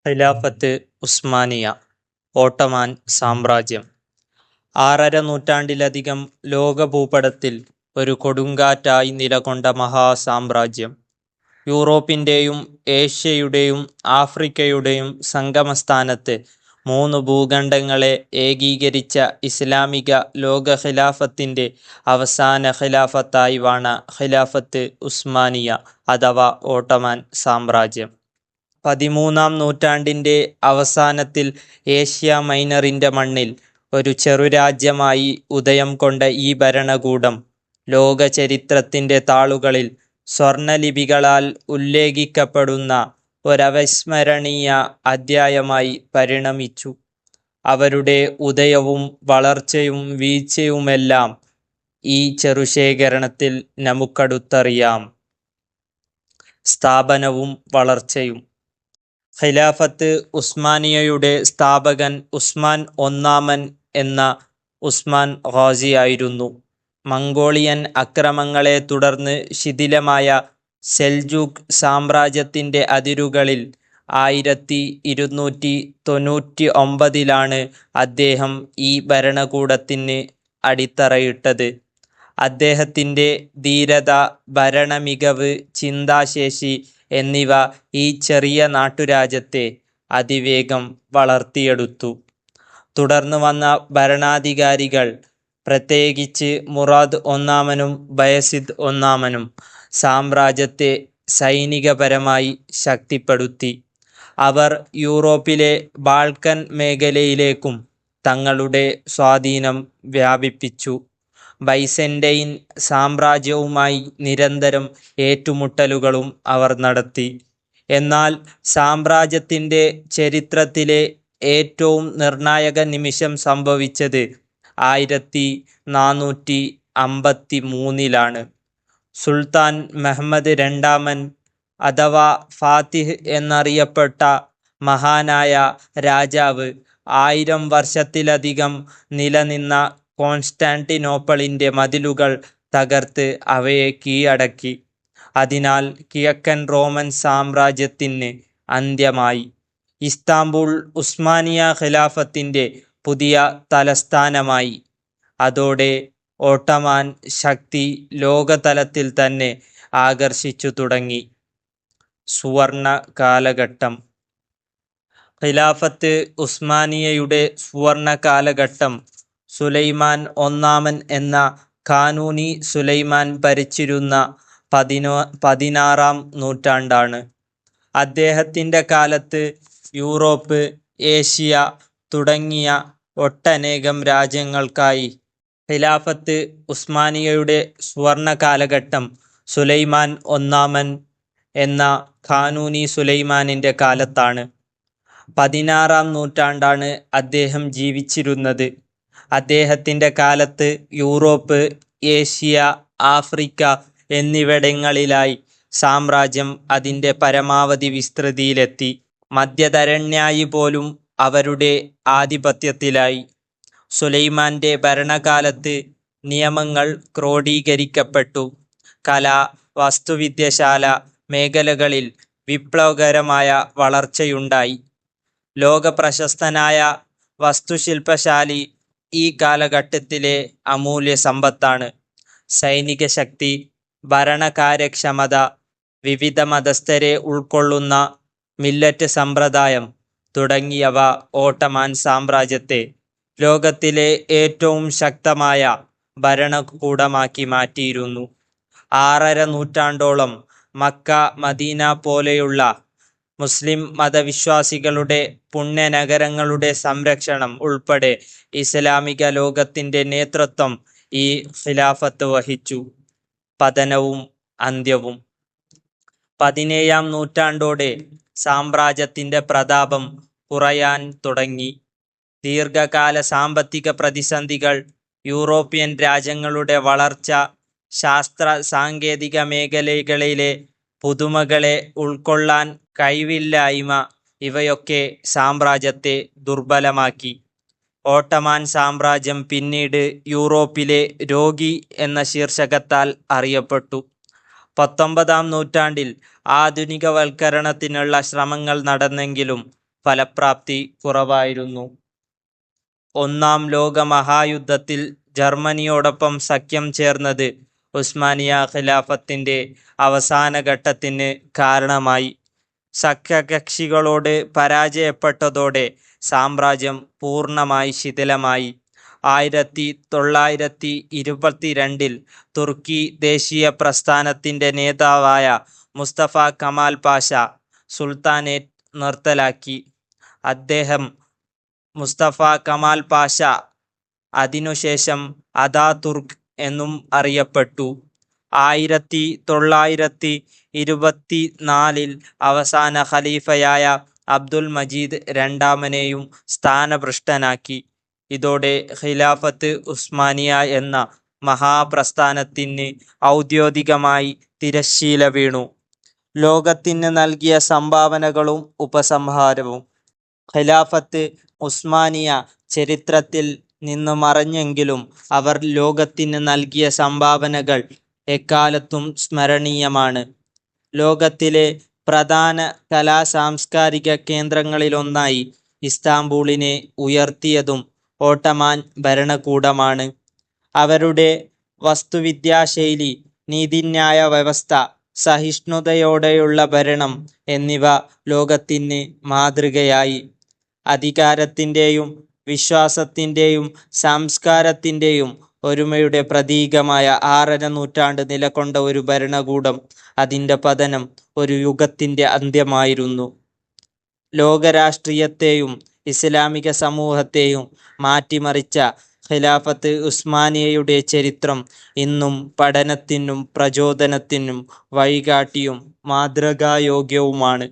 ഖിലാഫത്ത് Osmania, Ottoman സാമ്രാജ്യം. 6.5 നൂറ്റാണ്ടിലധികം ലോകഭൂപടത്തിൽ ഒരു കൊടുങ്കാറ്റായി നിലകൊണ്ട മഹാസാമ്രാജ്യം. യൂറോപ്പിൻ്റെയും ഏഷ്യയുടെയും ആഫ്രിക്കയുടെയും സംഗമസ്ഥാനത്ത് 3 ഭൂഖണ്ഡങ്ങളെ ഏകീകരിച്ച ഇസ്ലാമിക ലോക ഖിലാഫത്തിൻ്റെ അവസാന ഖിലാഫത്തായി വാണ ഖിലാഫത്ത് ഉസ്മാനിയ അഥവാ ഓട്ടോമാൻ സാമ്രാജ്യം. 13-ാം നൂറ്റാണ്ടിൻ്റെ അവസാനത്തിൽ ഏഷ്യ മൈനറിൻ്റെ മണ്ണിൽ ഒരു ചെറുരാജ്യമായി ഉദയം കൊണ്ട ഈ ഭരണകൂടം ലോക ചരിത്രത്തിൻ്റെ താളുകളിൽ സ്വർണലിപികളാൽ ഉല്ലേഖിക്കപ്പെടുന്ന ഒരവിസ്മരണീയ അധ്യായമായി പരിണമിച്ചു. അവരുടെ ഉദയവും വളർച്ചയും വീഴ്ചയുമെല്ലാം ഈ ചെറുശേഖരണത്തിൽ നമുക്കടുത്തറിയാം. സ്ഥാപനവും വളർച്ചയും. ഖിലാഫത്ത് ഉസ്മാനിയയുടെ സ്ഥാപകൻ ഉസ്മാൻ ഒന്നാമൻ എന്ന ഉസ്മാൻ ഖാസി ആയിരുന്നു. മംഗോളിയൻ അക്രമങ്ങളെ തുടർന്ന് ശിഥിലമായ സെൽജൂക്ക് സാമ്രാജ്യത്തിൻ്റെ അതിരുകളിൽ 1299-ലാണ് അദ്ദേഹം ഈ ഭരണകൂടത്തിന് അടിത്തറയിട്ടത്. അദ്ദേഹത്തിൻ്റെ ധീരത, ഭരണമികവ്, ചിന്താശേഷി എന്നിവ ഈ ചെറിയ നാട്ടുരാജ്യത്തെ അതിവേഗം വളർത്തിയെടുത്തു. തുടർന്ന് വന്ന ഭരണാധികാരികൾ, പ്രത്യേകിച്ച് മുറാദ് ഒന്നാമനും ബയസിദ് ഒന്നാമനും സാമ്രാജ്യത്തെ സൈനികപരമായി ശക്തിപ്പെടുത്തി. അവർ യൂറോപ്പിലെ ബാൾക്കൻ മേഖലയിലേക്കും തങ്ങളുടെ സ്വാധീനം വ്യാപിപ്പിച്ചു. ബൈസൻ്റൈൻ സാമ്രാജ്യവുമായി നിരന്തരം ഏറ്റുമുട്ടലുകളും അവർ നടത്തി. എന്നാൽ സാമ്രാജ്യത്തിൻ്റെ ചരിത്രത്തിലെ ഏറ്റവും നിർണായക നിമിഷം സംഭവിച്ചത് 1453-ലാണ്. സുൽത്താൻ മെഹ്മദ് രണ്ടാമൻ അഥവാ ഫാത്തിഹ് എന്നറിയപ്പെട്ട മഹാനായ രാജാവ് 1000 വർഷത്തിലധികം നിലനിന്ന കോൺസ്റ്റാന്റിനോപ്പിളിൻ്റെ മതിലുകൾ തകർത്ത് അവയെ കീഴടക്കി. അതിനാൽ കിഴക്കൻ റോമൻ സാമ്രാജ്യത്തിന് അന്ത്യമായി. ഇസ്താംബൂൾ ഉസ്മാനിയ ഖിലാഫത്തിൻ്റെ പുതിയ തലസ്ഥാനമായി. അതോടെ ഓട്ടോമാൻ ശക്തി ലോകതലത്തിൽ തന്നെ ആകർഷിച്ചു തുടങ്ങി. സുവർണ കാലഘട്ടം. ഖിലാഫത്ത് ഉസ്മാനിയയുടെ സുവർണ കാലഘട്ടം സുലൈമാൻ ഒന്നാമൻ എന്ന ഖാനൂനി സുലൈമാൻ ഭരിച്ചിരുന്ന 16-ാം നൂറ്റാണ്ടാണ്. അദ്ദേഹത്തിൻ്റെ കാലത്ത് യൂറോപ്പ്, ഏഷ്യ തുടങ്ങിയ ഒട്ടനേകം രാജ്യങ്ങൾക്കായി ഖിലാഫത്ത് ഉസ്മാനിയയുടെ സുവർണ കാലഘട്ടം സുലൈമാൻ ഒന്നാമൻ എന്ന ഖാനൂനി സുലൈമാനിൻ്റെ കാലത്താണ്. 16-ാം നൂറ്റാണ്ടാണ് അദ്ദേഹം ജീവിച്ചിരുന്നത്. അദ്ദേഹത്തിൻ്റെ കാലത്ത് യൂറോപ്പ്, ഏഷ്യ, ആഫ്രിക്ക എന്നിവിടങ്ങളിലായി സാമ്രാജ്യം അതിൻ്റെ പരമാവധി വിസ്തൃതിയിലെത്തി. മധ്യധരണ്യായി പോലും അവരുടെ ആധിപത്യത്തിലായി. സുലൈമാൻ്റെ ഭരണകാലത്ത് നിയമങ്ങൾ ക്രോഡീകരിക്കപ്പെട്ടു. കല, വാസ്തുവിദ്യശാല മേഖലകളിൽ വിപ്ലവകരമായ വളർച്ചയുണ്ടായി. ലോകപ്രശസ്തനായ വാസ്തുശില്പശാലി ഈ കാലഘട്ടത്തിലെ അമൂല്യ സമ്പത്താണ്. സൈനിക ശക്തി, ഭരണകാര്യക്ഷമത, വിവിധ മതസ്ഥരെ ഉൾക്കൊള്ളുന്ന മില്ലറ്റ് സമ്പ്രദായം തുടങ്ങിയവ ഓട്ടോമാൻ സാമ്രാജ്യത്തെ ലോകത്തിലെ ഏറ്റവും ശക്തമായ ഭരണകൂടമാക്കി മാറ്റിയിരുന്നു. 6.5 നൂറ്റാണ്ടോളം മക്ക, മദീന പോലെയുള്ള മുസ്ലിം മതവിശ്വാസികളുടെ പുണ്യനഗരങ്ങളുടെ സംരക്ഷണം ഉൾപ്പെടെ ഇസ്ലാമിക ലോകത്തിൻ്റെ നേതൃത്വം ഈ ഖിലാഫത്ത് വഹിച്ചു. പതനവും അന്ത്യവും. 17-ാം നൂറ്റാണ്ടോടെ സാമ്രാജ്യത്തിൻ്റെ പ്രതാപം കുറയാൻ തുടങ്ങി. ദീർഘകാല സാമ്പത്തിക പ്രതിസന്ധികൾ, യൂറോപ്യൻ രാജ്യങ്ങളുടെ വളർച്ച, ശാസ്ത്ര സാങ്കേതിക മേഖലകളിലെ പുതുമകളെ ഉൾക്കൊള്ളാൻ കഴിവില്ലായ്മ ഇവയൊക്കെ സാമ്രാജ്യത്തെ ദുർബലമാക്കി. ഓട്ടോമാൻ സാമ്രാജ്യം പിന്നീട് യൂറോപ്പിലെ രോഗി എന്ന ശീർഷകത്താൽ അറിയപ്പെട്ടു. 19-ാം നൂറ്റാണ്ടിൽ ആധുനികവൽക്കരണത്തിനുള്ള ശ്രമങ്ങൾ നടന്നെങ്കിലും ഫലപ്രാപ്തി കുറവായിരുന്നു. ഒന്നാം ലോക മഹായുദ്ധത്തിൽ ജർമ്മനിയോടൊപ്പം സഖ്യം ചേർന്നത് ഉസ്മാനിയ ഖിലാഫത്തിന്റെ അവസാന ഘട്ടത്തിന് കാരണമായി. സഖ്യകക്ഷികളോട് പരാജയപ്പെട്ടതോടെ സാമ്രാജ്യം പൂർണ്ണമായി ശിഥിലമായി. 1922 തുർക്കി ദേശീയ പ്രസ്ഥാനത്തിന്റെ നേതാവായ മുസ്തഫ കമാൽ പാഷ സുൽത്താനേറ്റ് നിർത്തലാക്കി. അദ്ദേഹം മുസ്തഫ കമാൽ പാഷ അതിനുശേഷം അതാതുർക്ക് എന്നും അറിയപ്പെട്ടു. 1924 അവസാന ഖലീഫയായ അബ്ദുൽ മജീദ് രണ്ടാമനെയും സ്ഥാനഭ്രഷ്ടനാക്കി. ഇതോടെ ഖിലാഫത്ത് ഉസ്മാനിയ എന്ന മഹാപ്രസ്ഥാനത്തിന് ഔദ്യോഗികമായി തിരശ്ശീല വീണു. ലോകത്തിന് നൽകിയ സംഭാവനകളും ഉപസംഹാരവും. ഖിലാഫത്ത് ഉസ്മാനിയ ചരിത്രത്തിൽ നിന്ന് മറഞ്ഞെങ്കിലും അവർ ലോകത്തിന് നൽകിയ സംഭാവനകൾ എക്കാലത്തും സ്മരണീയമാണ്. ലോകത്തിലെ പ്രധാന കലാ-സാംസ്കാരിക കേന്ദ്രങ്ങളിലൊന്നായി ഇസ്താംബൂളിനെ ഉയർത്തിയതും ഓട്ടമാൻ ഭരണകൂടമാണ്. അവരുടെ വാസ്തുവിദ്യാശൈലി, നീതിന്യായ വ്യവസ്ഥ, സഹിഷ്ണുതയോടെയുള്ള ഭരണം എന്നിവ ലോകത്തിന് മാതൃകയായി. അധികാരത്തിന്റെയും വിശ്വാസത്തിന്റെയും സംസ്കാരത്തിന്റെയും ഒരുമയുടെ പ്രതീകമായ 6.5 നൂറ്റാണ്ട് നിലകൊണ്ട ഒരു ഭരണകൂടം, അതിന്റെ പതനം ഒരു യുഗത്തിന്റെ അന്ത്യമായിരുന്നു. ലോകരാഷ്ട്രീയത്തെയും ഇസ്ലാമിക സമൂഹത്തെയും മാറ്റിമറിച്ച ഖിലാഫത്ത് ഉസ്മാനിയയുടെ ചരിത്രം ഇന്നും പഠനത്തിനും പ്രചോദനത്തിനും വഴികാട്ടിയും മാതൃകായോഗ്യവുമാണ്.